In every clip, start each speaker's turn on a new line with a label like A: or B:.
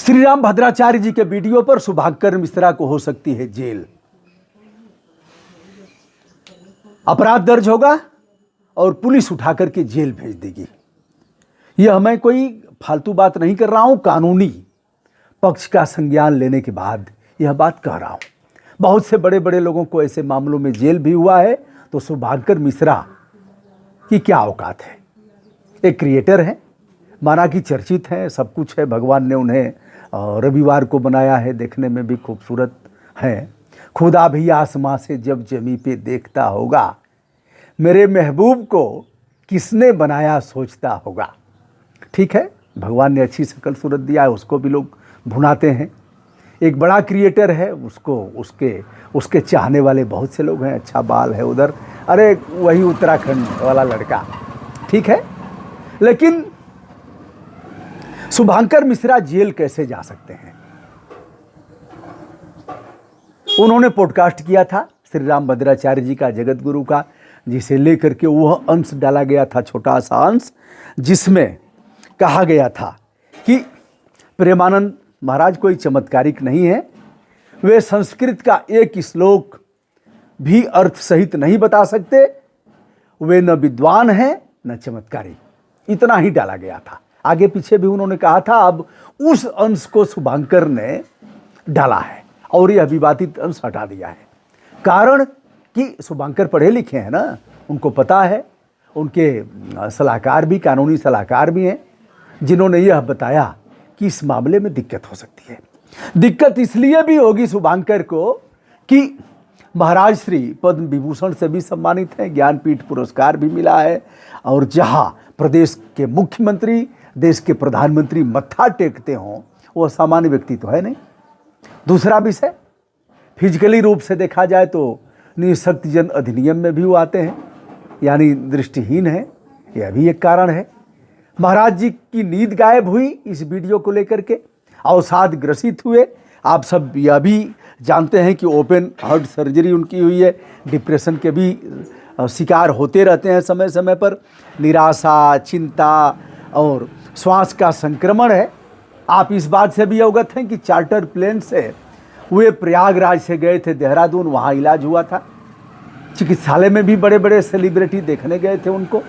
A: श्री राम भद्राचार्य जी के वीडियो पर शुभांकर मिश्रा को हो सकती है जेल। अपराध दर्ज होगा और पुलिस उठाकर के जेल भेज देगी। यह मैं कोई फालतू बात नहीं कर रहा हूं, कानूनी पक्ष का संज्ञान लेने के बाद यह बात कह रहा हूं। बहुत से बड़े बड़े लोगों को ऐसे मामलों में जेल भी हुआ है, तो शुभांकर मिश्रा की क्या औकात है। एक क्रिएटर है, माना कि चर्चित है, सब कुछ है, भगवान ने उन्हें रविवार को बनाया है, देखने में भी खूबसूरत है। खुदा भी आसमां से जब जमी पे देखता होगा, मेरे महबूब को किसने बनाया सोचता होगा। ठीक है, भगवान ने अच्छी शक्ल सूरत दिया है, उसको भी लोग भुनाते हैं। एक बड़ा क्रिएटर है, उसको उसके चाहने वाले बहुत से लोग हैं। अच्छा बाल है उधर, अरे वही उत्तराखंड वाला लड़का, ठीक है। लेकिन शुभांकर मिश्रा जेल कैसे जा सकते हैं? उन्होंने पॉडकास्ट किया था श्री राम भद्राचार्य जी का, जगत गुरु का, जिसे लेकर के वह अंश डाला गया था, छोटा सा अंश, जिसमें कहा गया था कि प्रेमानंद महाराज कोई चमत्कारिक नहीं है, वे संस्कृत का एक श्लोक भी अर्थ सहित नहीं बता सकते, वे न विद्वान हैं न चमत्कारी। इतना ही डाला गया था। आगे पीछे भी उन्होंने कहा था। अब उस अंश को शुभांकर ने डाला है और यह विवादित अंश हटा दिया है। कारण कि शुभांकर पढ़े लिखे हैं ना, उनको पता है, उनके सलाहकार भी, कानूनी सलाहकार भी हैं, जिन्होंने यह बताया कि इस मामले में दिक्कत हो सकती है। दिक्कत इसलिए भी होगी शुभांकर को कि महाराज श्री पद्म विभूषण से भी सम्मानित हैं, ज्ञानपीठ पुरस्कार भी मिला है, और जहां प्रदेश के मुख्यमंत्री, देश के प्रधानमंत्री मत्था टेकते हों, वो सामान्य व्यक्ति तो है नहीं। दूसरा विषय, फिजिकली रूप से देखा जाए तो निःशक्तजन अधिनियम में भी वो आते हैं, यानी दृष्टिहीन है, यह भी एक कारण है। महाराज जी की नींद गायब हुई इस वीडियो को लेकर के, अवसाद ग्रसित हुए। आप सब यह भी जानते हैं कि ओपन हार्ट सर्जरी उनकी हुई है, डिप्रेशन के भी शिकार होते रहते हैं समय समय पर, निराशा, चिंता और श्वास का संक्रमण है। आप इस बात से भी अवगत हैं कि चार्टर प्लेन से वे प्रयागराज से गए थे देहरादून, वहाँ इलाज हुआ था। चिकित्सालय में भी बड़े बड़े सेलिब्रिटी देखने गए थे उनको।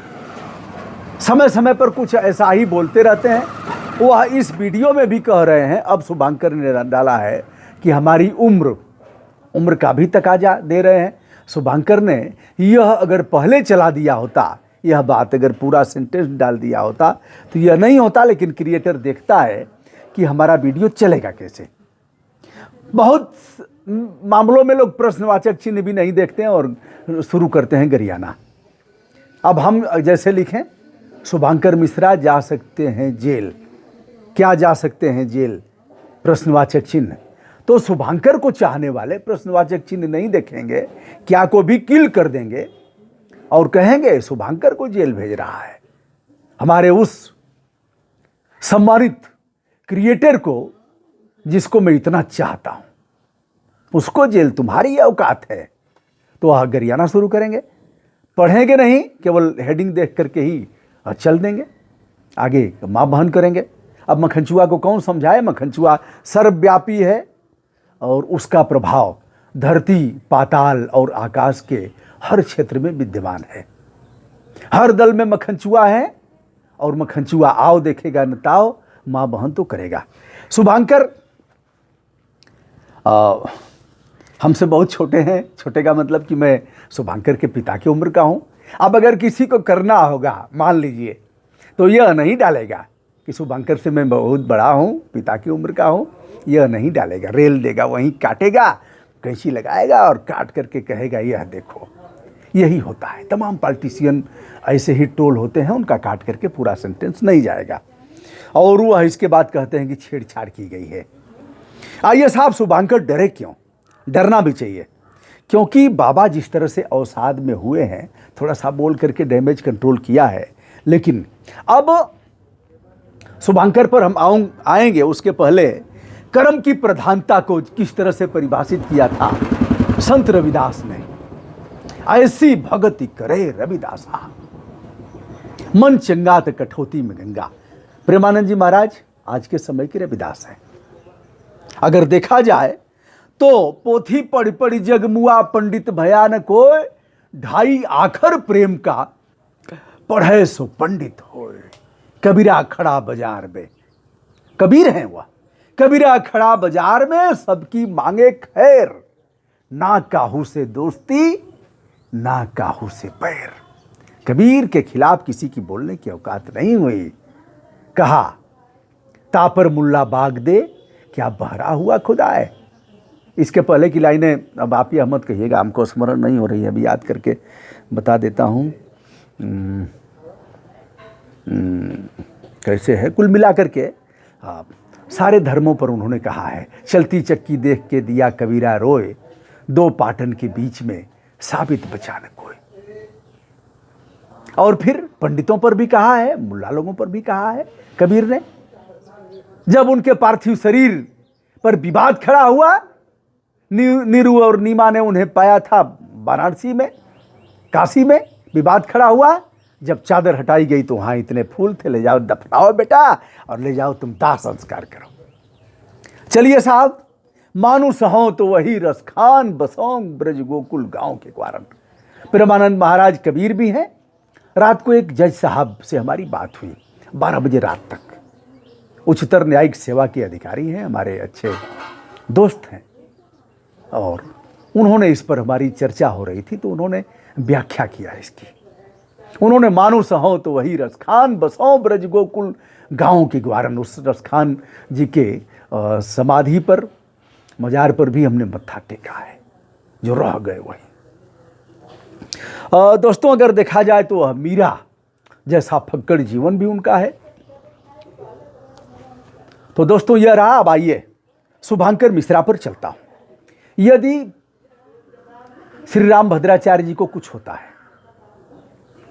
A: समय समय पर कुछ ऐसा ही बोलते रहते हैं। वह इस वीडियो में भी कह रहे हैं, अब शुभांकर ने डाला है कि हमारी उम्र का भी तकाजा दे रहे हैं। शुभांकर ने यह अगर पहले चला दिया होता, यह बात अगर पूरा सेंटेंस डाल दिया होता तो यह नहीं होता। लेकिन क्रिएटर देखता है कि हमारा वीडियो चलेगा कैसे। बहुत मामलों में लोग प्रश्नवाचक चिन्ह भी नहीं देखते हैं और शुरू करते हैं गरियाना। अब हम जैसे लिखें, शुभांकर मिश्रा जा सकते हैं जेल। क्या जा सकते हैं जेल? प्रश्नवाचक चिन्ह। तो शुभांकर को चाहने वाले प्रश्नवाचक चिन्ह नहीं देखेंगे, क्या को भी किल कर देंगे और कहेंगे शुभांकर को जेल भेज रहा है। हमारे उस सम्मानित क्रिएटर को, जिसको मैं इतना चाहता हूं, उसको जेल तुम्हारी औकात है। तो वह गरियाना शुरू करेंगे, पढ़ेंगे नहीं, केवल हेडिंग देख करके ही चल देंगे, आगे मां बहन करेंगे। अब मखनचुआ को कौन समझाए? मखनचुआ सर्वव्यापी है और उसका प्रभाव धरती, पाताल और आकाश के हर क्षेत्र में विद्यमान है। हर दल में मखनचुआ है और मखनचुआ आओ देखेगा न ताओ, मां बहन तो करेगा। शुभांकर हमसे बहुत छोटे हैं। छोटे का मतलब कि मैं शुभांकर के पिता की उम्र का हूं। अब अगर किसी को करना होगा, मान लीजिए, तो यह नहीं डालेगा कि शुभांकर से मैं बहुत बड़ा हूं, पिता की उम्र का हूं। यह नहीं डालेगा, रेल देगा, वहीं काटेगा, कैंची लगाएगा और काट करके कहेगा यह देखो। यही होता है, तमाम पॉलिटिशियन ऐसे ही ट्रोल होते हैं, उनका काट करके पूरा सेंटेंस नहीं जाएगा और वह इसके बाद कहते हैं कि छेड़छाड़ की गई है। आइए साहब, शुभांकर डरे क्यों? डरना भी चाहिए, क्योंकि बाबा जिस तरह से अवसाद में हुए हैं, थोड़ा सा बोल करके डैमेज कंट्रोल किया है। लेकिन अब शुभांकर पर हम आएंगे, उसके पहले कर्म की प्रधानता को किस तरह से परिभाषित किया था संत रविदास ने। ऐसी भगति करे रविदासा, मन चंगात कठौती में गंगा। प्रेमानंद जी महाराज आज के समय के रविदास हैं। अगर देखा जाए तो पोथी पढ़ पढ़ी जगमुआ पंडित भयान को, ढाई आखर प्रेम का पढ़े सो पंडित होए। कबीरा खड़ा बाजार में, कबीर हैं वह, कबीरा खड़ा बाजार में सबकी मांगे खैर, ना काहू से दोस्ती ना काहू से पैर। कबीर के खिलाफ किसी की बोलने की औकात नहीं हुई। कहा तापर मुल्ला बाग दे क्या बहरा हुआ खुदा है। इसके पहले की लाइनें अब आप ही अहमद कहिएगा, हमको स्मरण नहीं हो रही है, अभी याद करके बता देता हूँ। कैसे है, कुल मिला करके सारे धर्मों पर उन्होंने कहा है। चलती चक्की देख के दिया कबीरा रोए, दो पाटन के बीच में साबित बचा न कोई। और फिर पंडितों पर भी कहा है, मुल्ला लोगों पर भी कहा है कबीर ने। जब उनके पार्थिव शरीर पर विवाद खड़ा हुआ, नीरू और नीमा ने उन्हें पाया था वाराणसी में, काशी में विवाद खड़ा हुआ। जब चादर हटाई गई तो वहां इतने फूल थे, ले जाओ दफनाओ बेटा और ले जाओ तुम दाह संस्कार करो। चलिए साहब, मानुष हो तो वही रसखान, बसों ब्रज गोकुल गांव के कारण। प्रेमानंद महाराज कबीर भी हैं। रात को एक जज साहब से हमारी बात हुई, 12 बजे रात तक। उच्चतर न्यायिक सेवा के अधिकारी हैं, हमारे अच्छे दोस्त हैं, और उन्होंने इस पर हमारी चर्चा हो रही थी तो उन्होंने व्याख्या किया इसकी। उन्होंने मानुष हो तो वही रसखान, बसों ब्रज गोकुल गांव के ग्वारन। उस रसखान जी के समाधि पर, मजार पर भी हमने मत्था टेका है, जो रह गए वही। दोस्तों, अगर देखा जाए तो वह मीरा जैसा फक्कड़ जीवन भी उनका है। तो दोस्तों यह रहा। अब आइए शुभांकर मिश्रा पर चलता हूं। यदि श्री राम भद्राचार्य जी को कुछ होता है,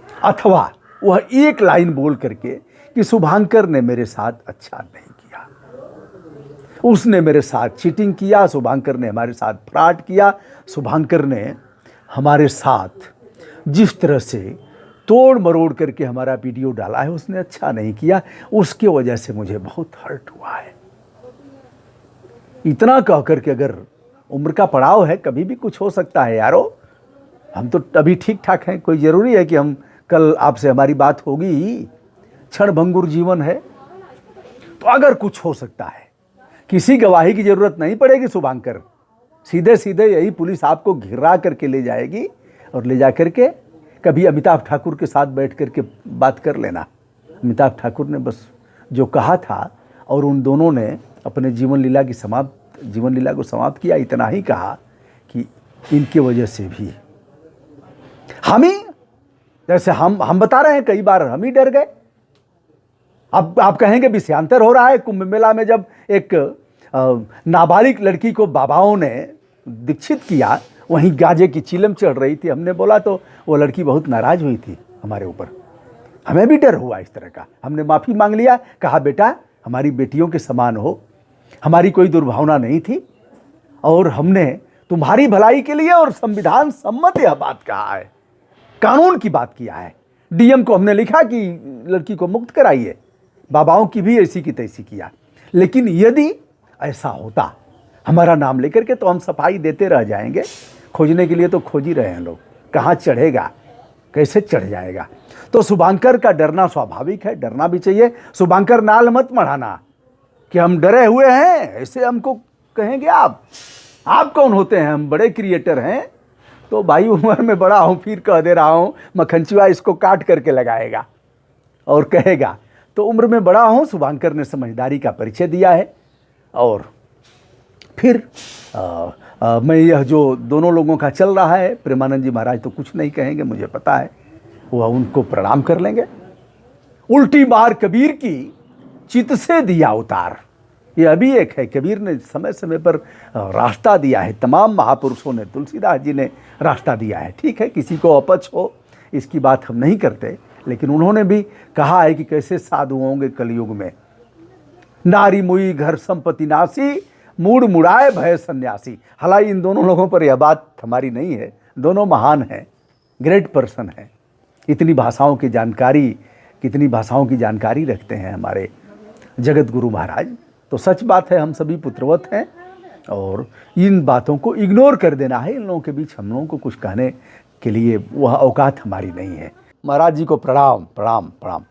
A: अथवा वह एक लाइन बोल करके कि शुभांकर ने मेरे साथ अच्छा नहीं किया, उसने मेरे साथ चीटिंग किया, शुभांकर ने हमारे साथ फ्रॉड किया, शुभांकर ने हमारे साथ जिस तरह से तोड़ मरोड़ करके हमारा वीडियो डाला है उसने अच्छा नहीं किया, उसके वजह से मुझे बहुत हर्ट हुआ है। इतना कह करके, अगर उम्र का पड़ाव है, कभी भी कुछ हो सकता है यारो। हम तो अभी ठीक ठाक हैं, कोई ज़रूरी है कि हम कल आपसे हमारी बात होगी ही। क्षणभंगुर जीवन है, तो अगर कुछ हो सकता है, किसी गवाही की ज़रूरत नहीं पड़ेगी। शुभांकर सीधे सीधे यही पुलिस आपको घिरा करके ले जाएगी और ले जा करके कभी अमिताभ ठाकुर के साथ बैठ करके बात कर लेना। अमिताभ ठाकुर ने बस जो कहा था और उन दोनों ने अपने जीवन लीला को समाप्त किया, इतना ही कहा कि इनके वजह से भी हम ही, जैसे हम बता रहे हैं, कई बार हम ही डर गए। अब आप कहेंगे विषयांतर हो रहा है। कुंभ मेला में जब एक नाबालिग लड़की को बाबाओं ने दीक्षित किया, वहीं गाजे की चिलम चढ़ रही थी, हमने बोला तो वो लड़की बहुत नाराज हुई थी हमारे ऊपर। हमें भी डर हुआ इस तरह का। हमने माफ़ी मांग लिया, कहा बेटा हमारी बेटियों के समान हो, हमारी कोई दुर्भावना नहीं थी, और हमने तुम्हारी भलाई के लिए और संविधान सम्मत यह बात कहा है, कानून की बात किया है। डीएम को हमने लिखा कि लड़की को मुक्त कराइए, बाबाओं की भी ऐसी की तैसी किया। लेकिन यदि ऐसा होता हमारा नाम लेकर के, तो हम सफाई देते रह जाएंगे। खोजने के लिए तो खोज ही रहे हैं लोग, कहाँ चढ़ेगा, कैसे चढ़ जाएगा। तो शुभांकर का डरना स्वाभाविक है, डरना भी चाहिए। शुभांकर नाल मत मढ़ाना कि हम डरे हुए हैं, ऐसे हमको कहेंगे आप कौन होते हैं, हम बड़े क्रिएटर हैं। तो भाई उम्र में बड़ा हूँ, फिर कह दे रहा हूँ, मक्खनचुआ इसको काट करके लगाएगा और कहेगा। तो उम्र में बड़ा हूँ, शुभांकर ने समझदारी का परिचय दिया है। और फिर मैं यह जो दोनों लोगों का चल रहा है, प्रेमानंद जी महाराज तो कुछ नहीं कहेंगे, मुझे पता है, वह उनको प्रणाम कर लेंगे। उल्टी बार कबीर की चित से दिया उतार, ये अभी एक है। कबीर ने समय समय पर रास्ता दिया है, तमाम महापुरुषों ने, तुलसीदास जी ने रास्ता दिया है। ठीक है, किसी को अपच हो इसकी बात हम नहीं करते, लेकिन उन्होंने भी कहा है कि कैसे साधु होंगे कलयुग में। नारी मुई घर संपत्ति नासी, मूड मुड़ाए भय सन्यासी। हालांकि इन दोनों लोगों पर यह बात हमारी नहीं है, दोनों महान हैं, ग्रेट पर्सन हैं। कितनी भाषाओं की जानकारी रखते हैं हमारे जगत गुरु महाराज। तो सच बात है, हम सभी पुत्रवत हैं और इन बातों को इग्नोर कर देना है। इन लोगों के बीच हम लोगों को कुछ कहने के लिए वह औकात हमारी नहीं है। महाराज जी को प्रणाम प्रणाम प्रणाम।